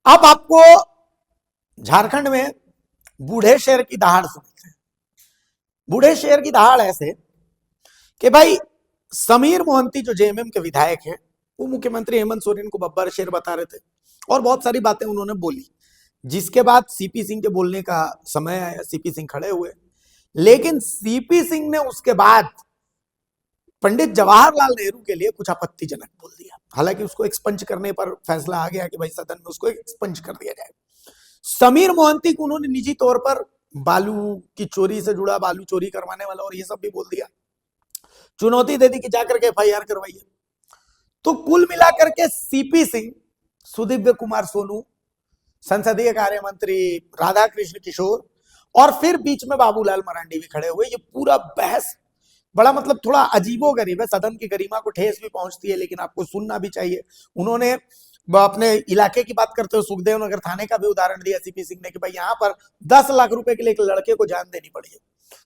अब आपको झारखंड में बूढ़े शेर की दहाड़ सुनते हैं। बूढ़े शेर की दहाड़ ऐसे कि भाई समीर मोहंती जो जेएमएम के विधायक हैं, वो मुख्यमंत्री हेमंत सोरेन को बब्बर शेर बता रहे थे और बहुत सारी बातें उन्होंने बोली, जिसके बाद सीपी सिंह के बोलने का समय आया। सीपी सिंह खड़े हुए, लेकिन सीपी सिंह ने उसके बाद पंडित जवाहरलाल नेहरू के लिए कुछ आपत्तिजनक बोल दिया। हालांकि उसको एक्सपंज करने पर फैसला आ गया कि भाई सदन में उसको एक्सपंज कर दिया जाए। समीर मोहंती को उन्होंने निजी तौर पर बालू की चोरी से जुड़ा, बालू चोरी करवाने वाला और ये सब भी बोल दिया। चुनौती दे दी कि जाकर के एफआईआर करवाइए। तो कुल मिलाकर के सीपी सिंह, सुदीव्य कुमार सोनू, संसदीय कार्य मंत्री राधा कृष्ण किशोर और फिर बीच में बाबूलाल मरांडी भी खड़े हुए। ये पूरा बहस बड़ा मतलब थोड़ा अजीबोगरीब है। सदन की गरिमा को ठेस भी पहुंचती है, लेकिन आपको सुनना भी चाहिए। उन्होंने अपने इलाके की बात करते हुए सुखदेव नगर थाने का भी उदाहरण दिया सीपी सिंह ने कि भाई यहाँ पर 10 लाख रुपए के लिए एक लड़के को जान देनी पड़ी है,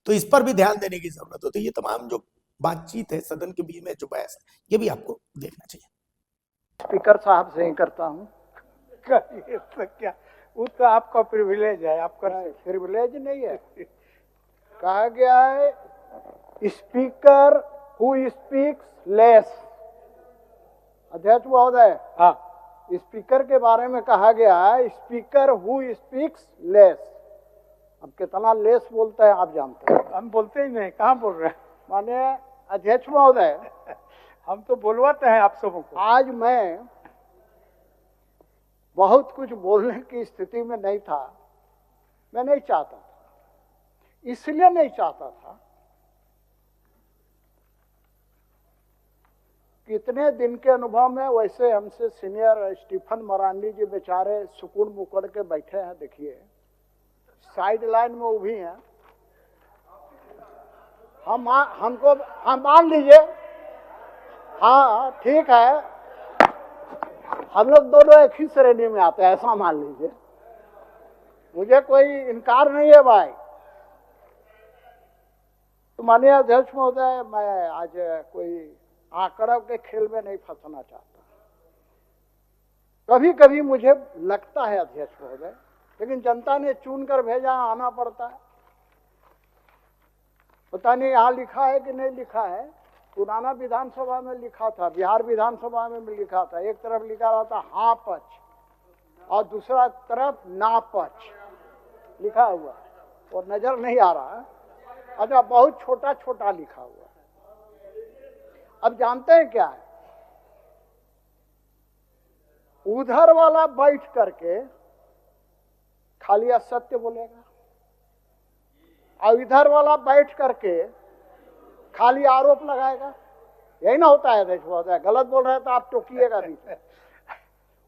तो इस पर भी ध्यान देने की जरूरत है। तो ये तमाम जो बातचीत है सदन के बीच में, जो बहस है, ये भी आपको देखना चाहिए। स्पीकर साहब से ही करता हूँ। क्या वो तो आपका प्रिविलेज है, आपका प्रिविलेज नहीं है। कहा गया है स्पीकर हु स्पीक्स लेस। अध्यक्ष महोदय, हाँ, स्पीकर के बारे में कहा गया है स्पीकर हु स्पीक्स लेस। अब कितना लेस बोलता है आप जानते हैं। हम बोलते ही नहीं, कहाँ बोल रहे हैं। माने अध्यक्ष महोदय, हम तो बुलवाते हैं आप सबों को। आज मैं बहुत कुछ बोलने की स्थिति में नहीं था। मैं नहीं चाहता था, इसलिए नहीं चाहता था कि इतने दिन के अनुभव में वैसे हमसे सीनियर स्टीफन मरांडी जी बेचारे सुकून मुकड़ के बैठे हैं। देखिए साइड लाइन में वो भी हैं। हम मान लीजिए, हाँ ठीक है, हम लोग दोनों एक ही श्रेणी में आते हैं, ऐसा मान लीजिए। मुझे कोई इनकार नहीं है भाई। तो माननीय अध्यक्ष महोदय, मैं आज कोई आंकड़ों के खेल में नहीं फंसना चाहता। कभी कभी मुझे लगता है अध्यक्ष महोदय, लेकिन जनता ने चुन कर भेजा, आना पड़ता है। पता नहीं यहाँ लिखा है कि नहीं लिखा है। पुराना विधानसभा में लिखा था, बिहार विधानसभा में भी लिखा था। एक तरफ लिखा रहा था हाँ पक्ष और दूसरा तरफ ना पक्ष लिखा हुआ, और नजर नहीं आ रहा है। अच्छा, बहुत छोटा छोटा लिखा हुआ। अब जानते हैं क्या है, उधर वाला बैठ करके खाली असत्य बोलेगा और इधर वाला बैठ करके खाली आरोप लगाएगा। यही ना होता है अध्यक्ष महोदय। गलत बोल रहे तो आप टोकिएगा बीच में।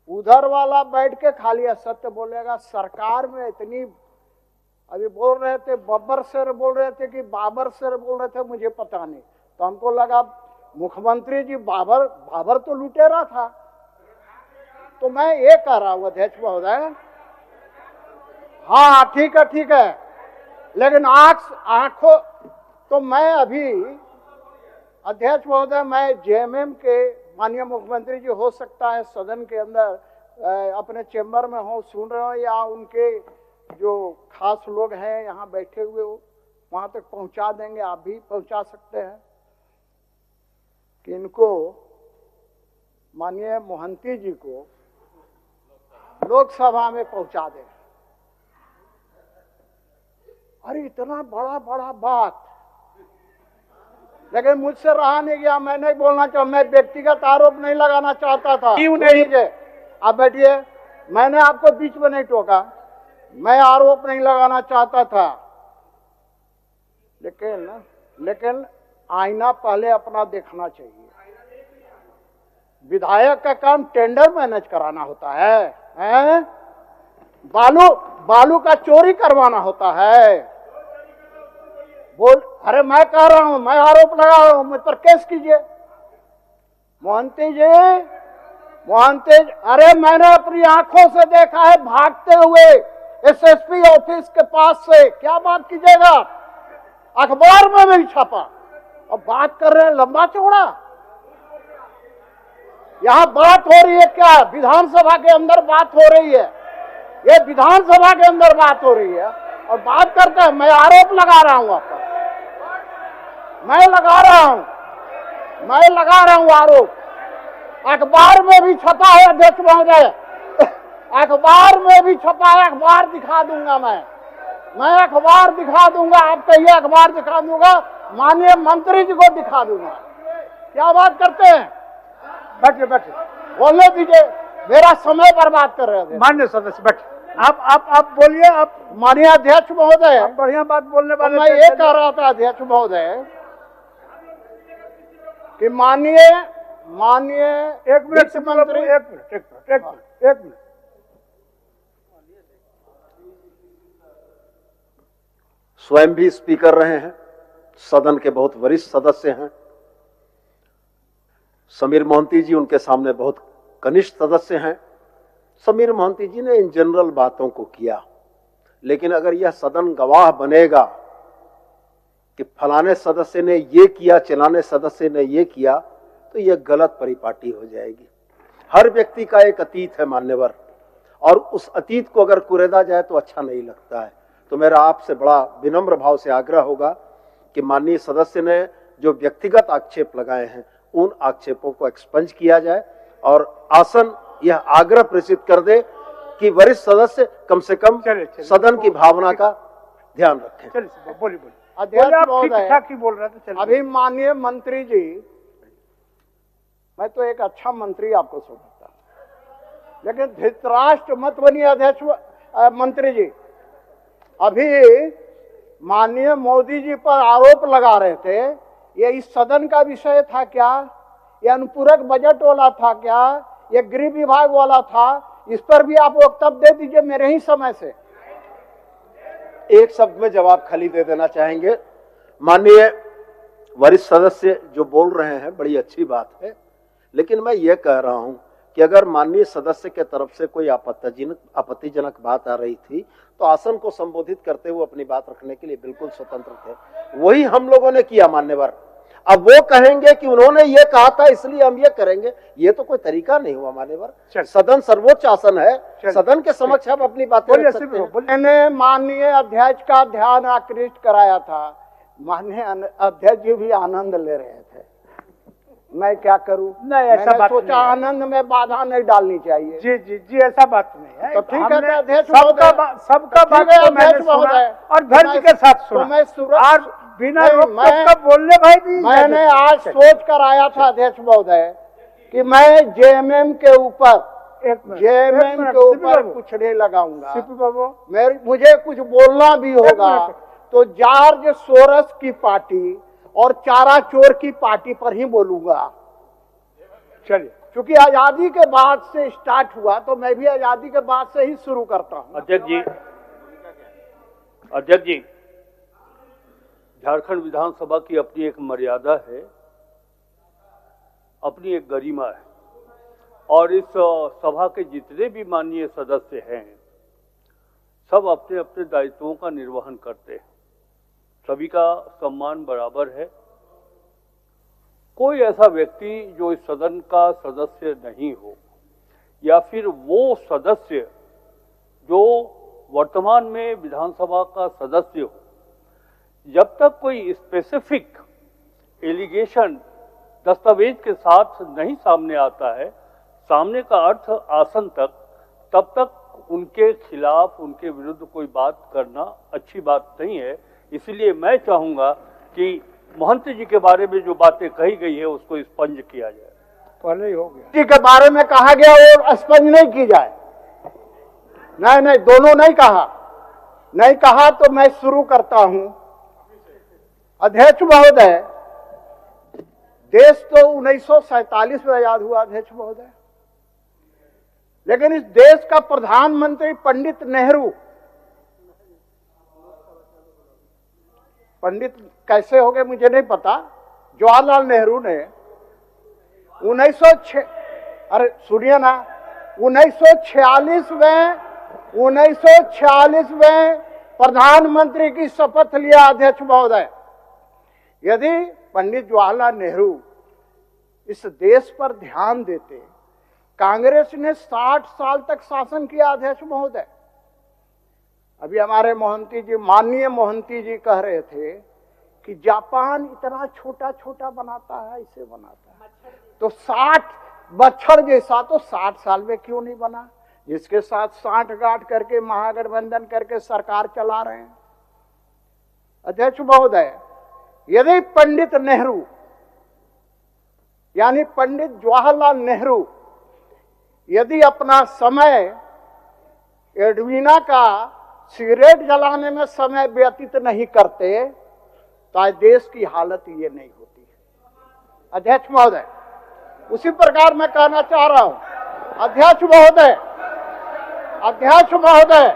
उधर वाला बैठ के खाली असत्य बोलेगा। सरकार में इतनी, अभी बोल रहे थे बब्बर शेर बोल रहे थे कि बाबर शेर बोल रहे थे, मुझे पता नहीं। तो हमको लगा मुख्यमंत्री जी बाबर तो लुटेरा था। तो मैं ये कह रहा हूं अध्यक्ष महोदय, हाँ ठीक है, लेकिन आंखों तो मैं अभी अध्यक्ष महोदय, मैं जेएमएम के माननीय मुख्यमंत्री जी हो सकता है सदन के अंदर अपने चेंबर में हो, सुन रहे हो, या उनके जो खास लोग हैं यहाँ बैठे हुए हो, वहां तक पहुंचा देंगे। आप भी पहुंचा सकते हैं कि इनको, माननीय मोहंती जी को लोकसभा में पहुंचा दें। अरे इतना बड़ा बड़ा बात, लेकिन मुझसे रहा नहीं गया। मैं नहीं बोलना चाहता, मैं व्यक्तिगत आरोप नहीं लगाना चाहता था। क्यों नहीं? आप बैठिए, मैंने आपको बीच में नहीं टोका। मैं आरोप नहीं लगाना चाहता था, लेकिन आईना पहले अपना देखना चाहिए। विधायक का काम टेंडर मैनेज कराना होता है? बालू का चोरी करवाना होता है। बोल, अरे मैं कह रहा हूं, मैं आरोप लगा रहा हूं, मुझ पर केस कीजिए। मोहंती जी, अरे मैंने अपनी आंखों से देखा है भागते हुए एसएसपी ऑफिस के पास से। क्या बात कीजिएगा, अखबार में भी छपा, और बात कर रहे हैं लंबा चौड़ा। यहां बात हो रही है क्या? विधानसभा के अंदर बात हो रही है। ये विधानसभा के अंदर बात हो रही है और बात करते हैं। मैं आरोप लगा रहा हूं आप पर, मैं लगा रहा हूं आरोप। अखबार में भी छपा है अध्यक्ष महोदय, अखबार में भी छपा है, अखबार दिखा दूंगा मैं अखबार दिखा दूंगा, आप कहिए अखबार दिखा दूंगा, माननीय मंत्री जी को दिखा दूंगा। क्या बात करते हैं? बैठिए बैठिए, बोलने दीजिए, मेरा समय बर्बाद कर रहे थे। मान्य सदस्य बैठिए, आप बोलिए। आप माननीय अध्यक्ष महोदय, बढ़िया बात बोलने वाले मैं ये कह रहा था अध्यक्ष महोदय कि माननीय एक मिनट मंत्री, एक मिनट। स्वयं भी स्पीकर रहे हैं, सदन के बहुत वरिष्ठ सदस्य हैं। समीर मोहंती जी उनके सामने बहुत कनिष्ठ सदस्य हैं। समीर मोहंती जी ने इन जनरल बातों को किया, लेकिन अगर यह सदन गवाह बनेगा कि फलाने सदस्य ने ये किया, चलाने सदस्य ने ये किया, तो यह गलत परिपाटी हो जाएगी। हर व्यक्ति का एक अतीत है मान्यवर, और उस अतीत को अगर कुरेदा जाए तो अच्छा नहीं लगता है। तो मेरा आपसे बड़ा विनम्र भाव से आग्रह होगा कि माननीय सदस्य ने जो व्यक्तिगत आक्षेप लगाए हैं उन आक्षेपों को एक्सपंज किया जाए और आसन यह आग्रह प्रेषित कर दे कि वरिष्ठ सदस्य कम से कम सदन की भावना का ध्यान रखें। चलिए बोलिए। अध्यक्ष महोदय, ठीक बोल रहे थे। अभी माननीय मंत्री जी, मैं तो एक अच्छा मंत्री आपको समझता, लेकिन धृतराष्ट्र मत बनिए अध्यक्ष मंत्री जी। अभी माननीय मोदी जी पर आरोप लगा रहे थे, ये इस सदन का विषय था क्या? ये अनुपूरक बजट वाला था क्या? ये गृह विभाग वाला था? इस पर भी आप वक्तव्य दे दीजिए मेरे ही समय से। एक शब्द में जवाब खाली दे देना चाहेंगे। माननीय वरिष्ठ सदस्य जो बोल रहे हैं बड़ी अच्छी बात है, लेकिन मैं ये कह रहा हूं कि अगर माननीय सदस्य के तरफ से कोई आपत्तिजनक बात आ रही थी तो आसन को संबोधित करते हुए अपनी बात रखने के लिए बिल्कुल स्वतंत्र थे। वही हम लोगों ने किया मान्यवर। अब वो कहेंगे कि उन्होंने ये कहा था इसलिए हम ये करेंगे, ये तो कोई तरीका नहीं हुआ मान्यवर। सदन सर्वोच्च आसन है, सदन के समक्ष हम अपनी बातें रख सकते हैं। मैंने माननीय अध्यक्ष का ध्यान आकृष्ट कराया था, माननीय अध्यक्ष जी भी आनंद ले रहे थे। मैं क्या करूं? नहीं, ऐसा बात सोचा आनंद में बाधा नहीं डालनी चाहिए। जी, ऐसा बात नहीं है। तो ठीक है अध्यक्ष, सबका बात को मैंने सुना और धैर्य के साथ सुना और बिना रोक बोलने भाई भी। मैंने आज सोच कर आया था अध्यक्ष महोदय कि मैं जेएमएम के ऊपर कुछ नहीं लगाऊंगा, मुझे कुछ बोलना भी होगा तो जॉर्ज सोरस की पार्टी और चारा चोर की पार्टी पर ही बोलूंगा। चलिए, क्योंकि आजादी के बाद से स्टार्ट हुआ तो मैं भी आजादी के बाद से ही शुरू करता हूं। अध्यक्ष जी, झारखंड विधानसभा की अपनी एक मर्यादा है, अपनी एक गरिमा है, और इस सभा के जितने भी माननीय सदस्य हैं सब अपने अपने दायित्वों का निर्वहन करते हैं। सभी का सम्मान बराबर है। कोई ऐसा व्यक्ति जो इस सदन का सदस्य नहीं हो या फिर वो सदस्य जो वर्तमान में विधानसभा का सदस्य हो, जब तक कोई स्पेसिफिक एलिगेशन दस्तावेज के साथ नहीं सामने आता है, सामने का अर्थ आसन तक, तब तक उनके खिलाफ, उनके विरुद्ध कोई बात करना अच्छी बात नहीं है। इसलिए मैं चाहूंगा कि महंत जी के बारे में जो बातें कही गई है उसको स्पंज किया जाए। पहले ही हो गया जी के बारे में कहा गया वो स्पंज नहीं की जाए। नहीं, दोनों नहीं कहा तो मैं शुरू करता हूं। अध्यक्ष महोदय, देश तो 1947 में आजाद हुआ अध्यक्ष महोदय, लेकिन इस देश का प्रधानमंत्री पंडित नेहरू, पंडित कैसे हो गए मुझे नहीं पता, जवाहरलाल नेहरू ने 1946 में प्रधानमंत्री की शपथ लिया अध्यक्ष महोदय। यदि पंडित जवाहरलाल नेहरू इस देश पर ध्यान देते, कांग्रेस ने 60 साल तक शासन किया अध्यक्ष महोदय, अभी हमारे मोहंती जी, माननीय मोहंती जी कह रहे थे कि जापान इतना छोटा छोटा बनाता है, इसे बनाता है, तो 60 बच्छर जैसा तो 60 साल में क्यों नहीं बना, जिसके साथ 60 गांठ करके महागठबंधन करके सरकार चला रहे हैं। अध्यक्ष महोदय, यदि पंडित नेहरू यानी पंडित जवाहरलाल नेहरू यदि अपना समय एडवीना का सिगरेट जलाने में समय व्यतीत नहीं करते तो आज देश की हालत ये नहीं होती है। अध्यक्ष महोदय, उसी प्रकार मैं कहना चाह रहा हूं। अध्यक्ष महोदय, अध्यक्ष महोदय,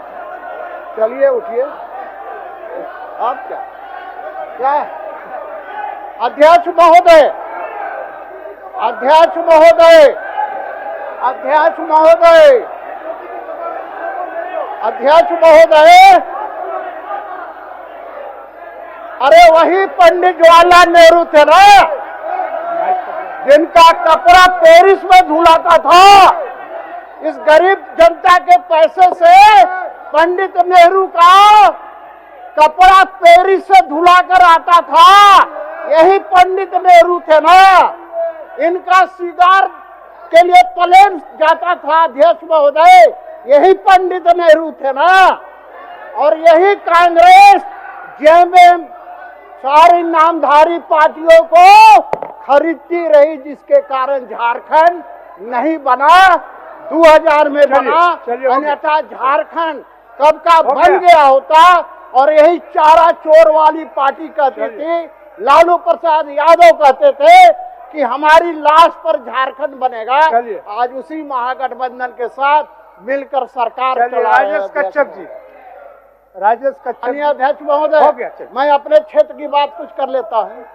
चलिए उठिए, आप क्या अध्यक्ष महोदय, अध्यक्ष महोदय, अध्यक्ष महोदय, अध्यक्ष महोदय, अरे वही पंडित जवाहरलाल नेहरू थे ना जिनका कपड़ा पेरिस में धुलाता था। इस गरीब जनता के पैसे से पंडित नेहरू का कपड़ा पेरिस से धुलाकर आता था। यही पंडित नेहरू थे ना। इनका सिगार के लिए प्लेन जाता था। अध्यक्ष महोदय, यही पंडित नेहरू थे ना। और यही कांग्रेस जेएमएम सारी नामधारी पार्टियों को खरीदती रही, जिसके कारण झारखंड नहीं बना। 2000 में बना, अन्यथा झारखंड कब का बन गया होता। और यही चारा चोर वाली पार्टी कहती थी, लालू प्रसाद यादव कहते थे कि हमारी लाश पर झारखंड बनेगा। आज उसी महागठबंधन के साथ मिलकर सरकार चला रहे हैं। राजेश कच्छप जी, राजेश कच्छप। अध्यक्ष महोदय, मैं अपने क्षेत्र की बात कुछ कर लेता हूँ।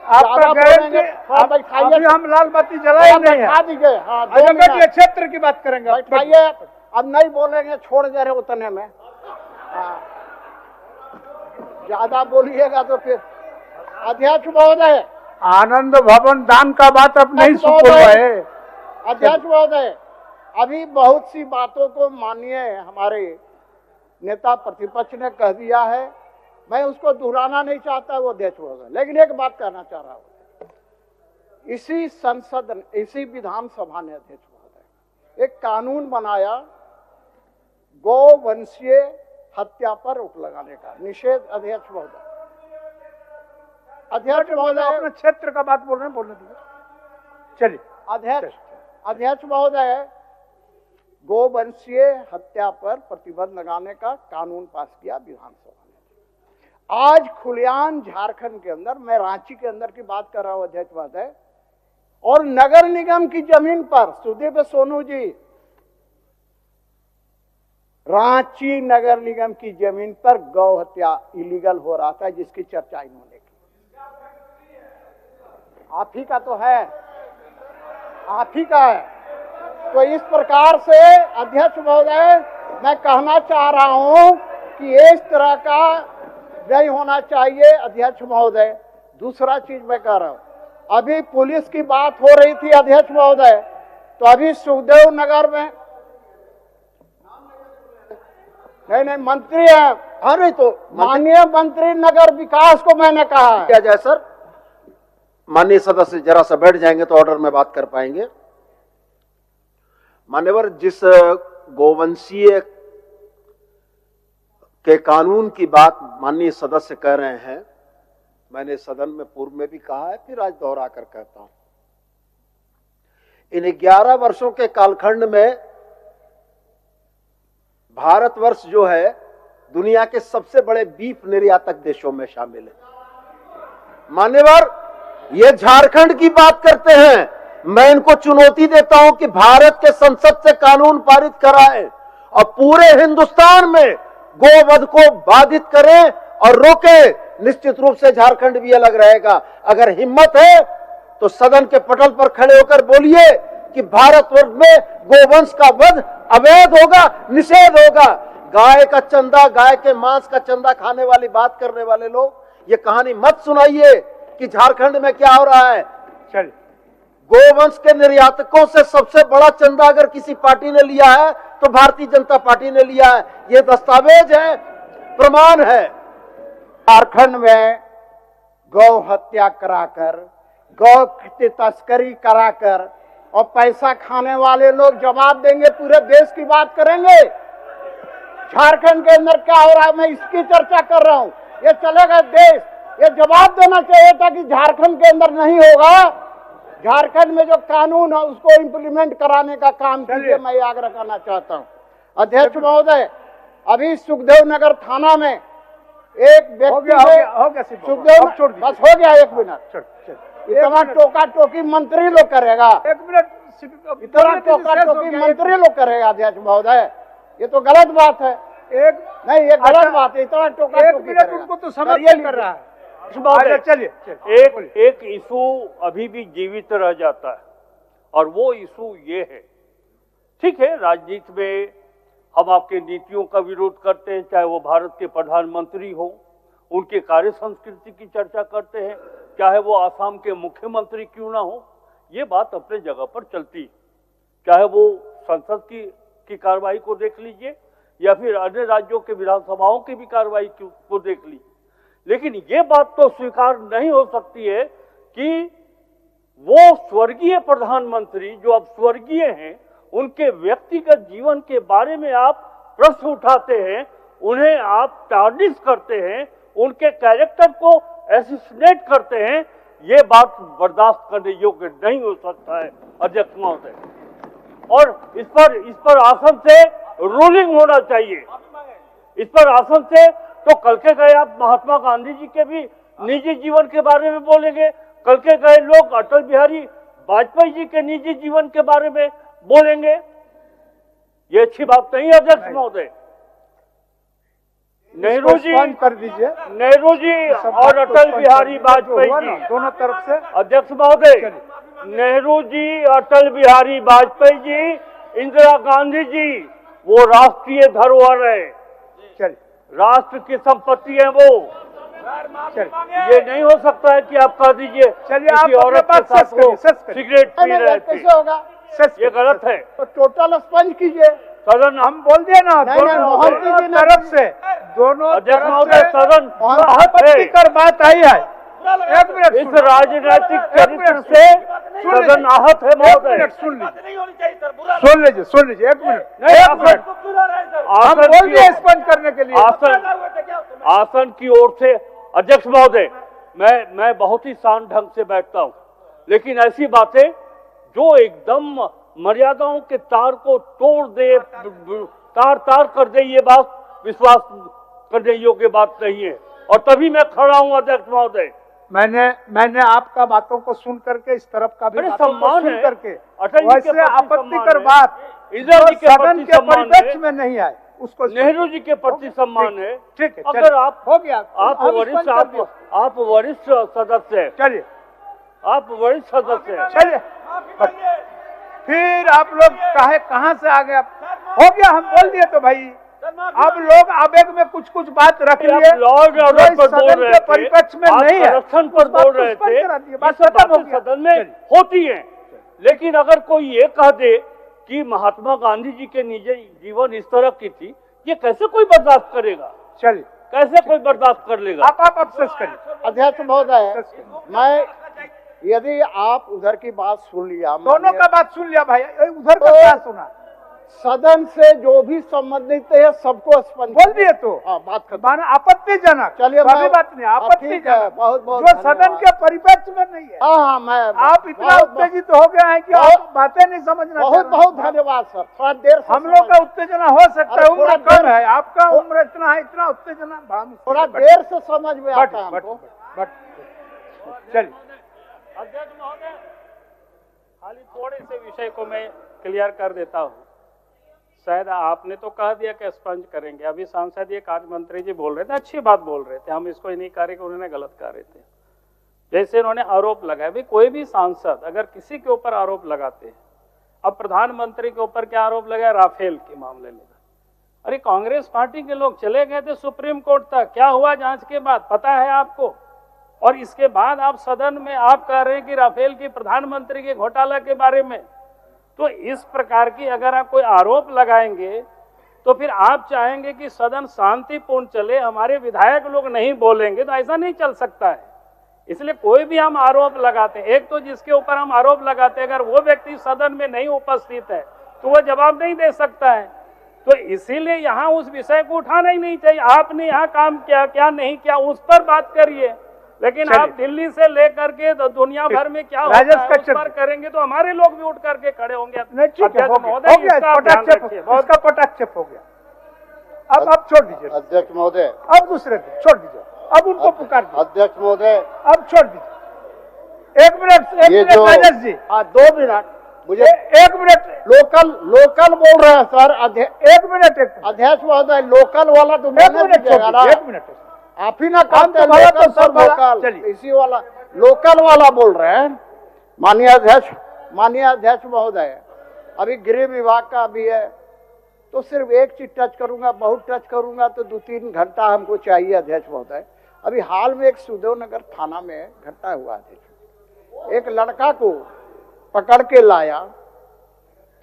आपका अभी हम लाल बत्ती जलाए नहीं है। बैठा दीजिए। हाँ, क्षेत्र की बात करेंगे। बैठाइए, अब नहीं बोलेंगे, छोड़ दे रहे उतने में। ज्यादा बोलिएगा तो फिर। अध्यक्ष महोदय, आनंद भवन दान का बात अब नहीं सुन रहे। अध्यक्ष महोदय, अभी बहुत सी बातों को माननीय हमारे नेता प्रतिपक्ष ने कह दिया है, मैं उसको दोहराना नहीं चाहता वो अध्यक्ष महोदय, लेकिन एक बात कहना चाह रहा हूं। इसी संसद, इसी विधानसभा ने अध्यक्ष महोदय एक कानून बनाया गौवंशीय हत्या पर रोक लगाने का निषेध। अध्यक्ष महोदय, अध्यक्ष महोदय, अपने क्षेत्र का बात बोल रहे हैं, बोलने दीजिए। चलिए। अध्यक्ष महोदय, गौवंशीय हत्या पर प्रतिबंध लगाने का कानून पास किया विधानसभा ने। आज खुलेआम झारखंड के अंदर, मैं रांची के अंदर की बात कर रहा हूं अध्यक्ष महोदय, और नगर निगम की जमीन पर, सुदीप सोनू जी, रांची नगर निगम की जमीन पर गौ हत्या इलीगल हो रहा था, जिसकी चर्चा इन्होंने की। आप ही का तो है, आप ही का है। तो इस प्रकार से अध्यक्ष महोदय, मैं कहना चाह रहा हूं कि इस तरह का नहीं होना चाहिए। अध्यक्ष महोदय, दूसरा चीज मैं कह रहा हूं, अभी पुलिस की बात हो रही थी अध्यक्ष महोदय, तो अभी सुखदेव नगर में नहीं मंत्री है। अरे तो माननीय मंत्री नगर विकास को मैंने कहा है। क्या जाए सर, माननीय सदस्य जरा सा बैठ जाएंगे तो ऑर्डर में बात कर पाएंगे। मान्यवर, जिस गौवंशीय के कानून की बात माननीय सदस्य कह रहे हैं, मैंने सदन में पूर्व में भी कहा है, फिर आज दोहरा कर कहता हूं। इन 11 वर्षों के कालखंड में भारतवर्ष जो है दुनिया के सबसे बड़े बीफ निर्यातक देशों में शामिल है। मान्यवर, ये झारखंड की बात करते हैं, मैं इनको चुनौती देता हूं कि भारत के संसद से कानून पारित कराएं और पूरे हिंदुस्तान में गोवध को बाधित करें और रोकें। निश्चित रूप से झारखंड भी अलग रहेगा। अगर हिम्मत है तो सदन के पटल पर खड़े होकर बोलिए कि भारतवर्ष में गोवंश का वध अवैध होगा, निषेध होगा। गाय का चंदा, गाय के मांस का चंदा खाने वाली बात करने वाले लोग ये कहानी मत सुनाइए कि झारखंड में क्या हो रहा है। चलिए, गोवंश के निर्यातकों से सबसे बड़ा चंदा अगर किसी पार्टी ने लिया है तो भारतीय जनता पार्टी ने लिया है। ये दस्तावेज है, प्रमाण है। झारखंड में गौ हत्या कराकर, गौ की तस्करी कराकर और पैसा खाने वाले लोग जवाब देंगे, पूरे देश की बात करेंगे। झारखंड के अंदर क्या हो रहा है, मैं इसकी चर्चा कर रहा हूं। ये चलेगा देश, ये जवाब देना चाहिए था कि झारखंड के अंदर नहीं होगा। झारखंड में जो कानून है उसको इम्प्लीमेंट कराने का काम कीजिए, मैं ये आग्रह करना चाहता हूं। अध्यक्ष महोदय, अभी सुखदेव नगर थाना में एक व्यक्ति सुखदेव, बस हो गया, एक मिनट, इतना टोका टोकी मंत्री लोग करेगा, एक मिनट, इतना टोका टोकी मंत्री लोग करेगा। अध्यक्ष महोदय, ये तो गलत बात है। एक नहीं, ये गलत बात है, इतना टोका एक टोकी मिनट, उनको तो समझ नहीं कर रहा है। चलिए एक इशू अभी भी जीवित रह जाता है और वो इशू ये है, ठीक है, राजनीति में हम आपके नीतियों का विरोध करते हैं, चाहे वो भारत के प्रधानमंत्री हो, उनके कार्य संस्कृति की चर्चा करते हैं, चाहे वो आसाम के मुख्यमंत्री क्यों ना हो, ये बात अपने जगह पर चलती है। चाहे वो संसद की कार्रवाई को देख लीजिए या फिर अन्य राज्यों के विधानसभाओं की भी कार्रवाई को देख लीजिए, लेकिन ये बात तो स्वीकार नहीं हो सकती है कि वो स्वर्गीय प्रधानमंत्री जो अब स्वर्गीय हैं, उनके व्यक्तिगत जीवन के बारे में आप प्रश्न उठाते हैं, उन्हें आप टार्निश करते हैं, उनके कैरेक्टर को एसिसिनेट करते हैं। ये बात बर्दाश्त करने योग्य नहीं हो सकता है अध्यक्ष महोदय, और इस पर आसन से रूलिंग होना चाहिए। इस पर आसन से तो कल के गए आप महात्मा गांधी जी के भी निजी जीवन के बारे में बोलेंगे, कल के गए लोग अटल बिहारी वाजपेयी जी के निजी जीवन के बारे में बोलेंगे। ये अच्छी बात नहीं है अध्यक्ष महोदय। नेहरू जी कर दीजिए, नेहरू जी और अटल बिहारी वाजपेयी जी दोनों तरफ से। अध्यक्ष महोदय, नेहरू जी, अटल बिहारी वाजपेयी जी, इंदिरा गांधी जी, वो राष्ट्रीय धरोहर है, राष्ट्र की संपत्ति है वो। ये नहीं हो सकता है कि आप कह दीजिए किसी औरत के साथ वो सिगरेट पी रहे थे, कैसे होगा? ये गलत है। तो टोटल स्पंज कीजिए। सदन हम बोल दिए ना, दोनों तरफ से, दोनों अध्यक्ष महोदय, सदन आपत्तिकर बात आई है। एक मिनट, इस राजनीतिक चरित्र से सदन आहत है महोदय। सुन लीजिए, एक मिनट, आसन बोल दिए स्पंज करने के लिए। आसन की ओर से अध्यक्ष महोदय, मैं बहुत ही शांत ढंग से बैठता हूँ, लेकिन ऐसी बातें जो एकदम मर्यादाओं के तार को तोड़ दे, तार कर दे, ये बात विश्वास करने योग्य बात नहीं है। और तभी मैं खड़ा हूँ अध्यक्ष महोदय। मैंने आपका बातों को सुन करके, इस तरफ का भी बातों को सुन करके, वैसे आपत्तिकर बात सदन के परिप्रेक्ष्य में नहीं आए, उसको नेहरू जी के प्रति सम्मान है। ठीक है, अगर आप हो गया, आप वरिष्ठ सदस्य है, चलिए, आप वरिष्ठ सदस्य है, चलिए, फिर आप लोग कहाँ से आ गए? हो गया, हम बोल दिए तो भाई, अब लोग आवेग में कुछ बात रख लिए, लॉर्ड ऑर्डर पर बोल रहे थे, परिप्रेक्ष्य में नहीं है, करप्शन पर बोल रहे थे, ये सब बातें सदन में होती हैं। लेकिन अगर कोई ये कह दे कि महात्मा गांधी जी के निजी जीवन इस तरह की थी, ये कैसे कोई बर्दाश्त करेगा? चलिए, कैसे कोई बर्दाश्त कर लेगा? आप अफसोस करिए। अध्यक्ष महोदय, मैं यदि आप उधर की बात सुन लिया, दोनों का बात सुन लिया भाई, उधर का क्या सुना? सदन से जो भी संबंधित है सबको स्पंज बोल दिए तो बात खत्म। आपत्तिजनक, चलिए, सभी बात नहीं, आपत्तिजनक, बहुत जो सदन के परिप्रेक्ष्य में नहीं है। हाँ, मैं आप इतना उत्तेजित हो गए हैं कि आप बातें नहीं समझना। बहुत धन्यवाद सर, थोड़ा देर हम लोग का उत्तेजना हो सकता है, उम्र कम है, आपका उम्र इतना है, इतना उत्तेजना थोड़ा देर से समझ में आता है हमको। चलिए अध्यक्ष महोदय, खाली थोड़े से विषय को मैं क्लियर कर देता हूँ। शायद आपने तो कह दिया कि स्पंज करेंगे, अभी सांसद ये कार्य मंत्री जी बोल रहे थे, अच्छी बात बोल रहे थे, हम इसको नहीं कह रहे कि उन्होंने गलत कह रहे थे। जैसे उन्होंने आरोप लगाया, भाई कोई भी सांसद अगर किसी के ऊपर आरोप लगाते हैं, अब प्रधानमंत्री के ऊपर क्या आरोप लगाया? राफेल के मामले में। अरे कांग्रेस पार्टी के लोग चले गए थे सुप्रीम कोर्ट तक, क्या हुआ जांच के बाद पता है आपको? और इसके बाद आप सदन में आप कह रहे हैं कि राफेल की प्रधानमंत्री के घोटाला के बारे में, तो इस प्रकार की अगर आप कोई आरोप लगाएंगे तो फिर आप चाहेंगे कि सदन शांतिपूर्ण चले, हमारे विधायक लोग नहीं बोलेंगे, तो ऐसा नहीं चल सकता है। इसलिए कोई भी हम आरोप लगाते हैं, एक तो जिसके ऊपर हम आरोप लगाते हैं अगर वो व्यक्ति सदन में नहीं उपस्थित है तो वो जवाब नहीं दे सकता है। तो इसीलिए यहाँ उस विषय को उठाना ही नहीं चाहिए। आपने यहाँ काम किया क्या नहीं किया उस पर बात करिए, लेकिन आप दिल्ली से लेकर के दुनिया भर में क्या होता है उस पर करेंगे तो हमारे लोग भी उठ करके खड़े होंगे। उसका पटाक्षेप हो गया। अब छोड़ दीजिए अध्यक्ष महोदय, अब दूसरे छोड़ दीजिए, अब उनको पुकार दीजिए। अध्यक्ष महोदय, अब छोड़ दीजिए। एक मिनट राजेश जी, 2 मिनट मुझे, 1 मिनट। लोकल बोल रहे हैं सर। 1 मिनट अध्यक्ष महोदय, लोकल वाला तो 1 मिनट आप ही ना कहते हैं लोकल सर, लोकल इसी वाला लोकल वाला बोल रहे हैं। माननीय अध्यक्ष महोदय, अभी गृह विभाग का भी है तो सिर्फ एक चीज टच करूंगा, बहुत टच करूंगा तो 2-3 घंटा हमको चाहिए अध्यक्ष महोदय। अभी हाल में एक सुदेव नगर थाना में घटना हुआ अध्यक्ष, एक लड़का को पकड़ के लाया,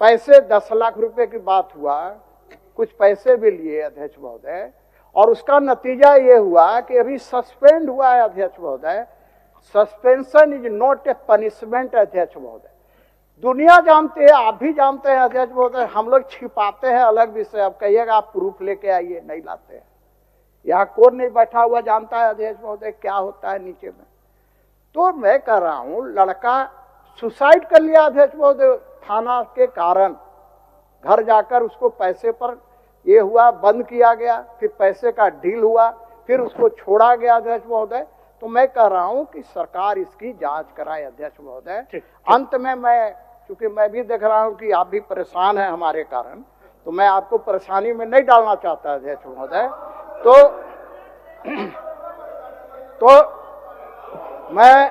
पैसे 10 लाख रुपए की बात हुआ, कुछ पैसे भी लिए अध्यक्ष महोदय, और उसका नतीजा ये हुआ कि अभी सस्पेंड हुआ है अध्यक्ष महोदय। Suspension is not a punishment अध्यक्ष महोदय। दुनिया जानती है, आप भी जानते हैं अध्यक्ष महोदय, हम लोग छिपाते हैं अलग विषय। अब कहिएगा आप प्रूफ लेके आइए, नहीं लाते हैं। यहाँ कौन नहीं बैठा हुआ जानता है अध्यक्ष महोदय क्या होता है नीचे में। तो मैं कह रहा हूँ लड़का सुसाइड कर लिया अध्यक्ष महोदय थाना के कारण। घर जाकर उसको पैसे पर ये हुआ, बंद किया गया, फिर पैसे का डील हुआ, फिर उसको छोड़ा गया अध्यक्ष महोदय। तो मैं कह रहा हूं कि सरकार इसकी जांच कराए अध्यक्ष महोदय। अंत में मैं, क्योंकि मैं भी देख रहा हूं कि आप भी परेशान हैं हमारे कारण, तो मैं आपको परेशानी में नहीं डालना चाहता अध्यक्ष महोदय। तो मैं,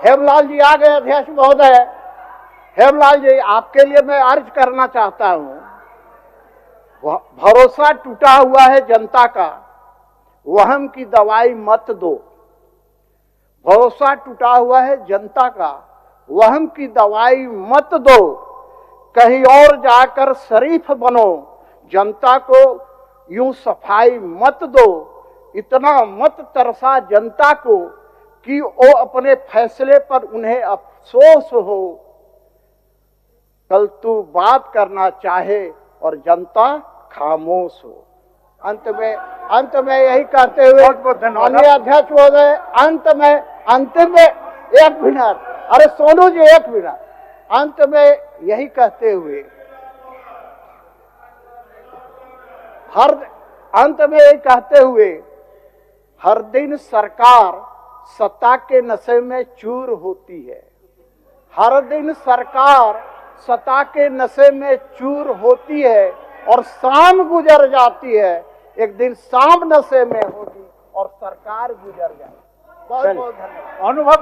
हेमलाल जी आ गए अध्यक्ष महोदय। हेमलाल जी, आपके लिए मैं अर्ज करना चाहता हूं, भरोसा टूटा हुआ है जनता का, वहम की दवाई मत दो। भरोसा टूटा हुआ है जनता का, वहम की दवाई मत दो। कहीं और जाकर शरीफ बनो, जनता को यूं सफाई मत दो। इतना मत तरसा जनता को कि वो अपने फैसले पर उन्हें अफसोस हो। कल तू बात करना चाहे और जनता खामोश हो। अंत में यही कहते हुए माननीय अध्यक्ष महोदय, अंत में 1 मिनट, अरे सोनू जी 1 मिनट, अंत में यही कहते हुए हर दिन सरकार सत्ता के नशे में चूर होती है। हर दिन सरकार सत्ता के नशे में चूर होती है और शाम गुजर जाती है। एक दिन शाम नशे में होगी और सरकार गुजर जाएगी। बहुत बहुत धन्यवाद। अनुभव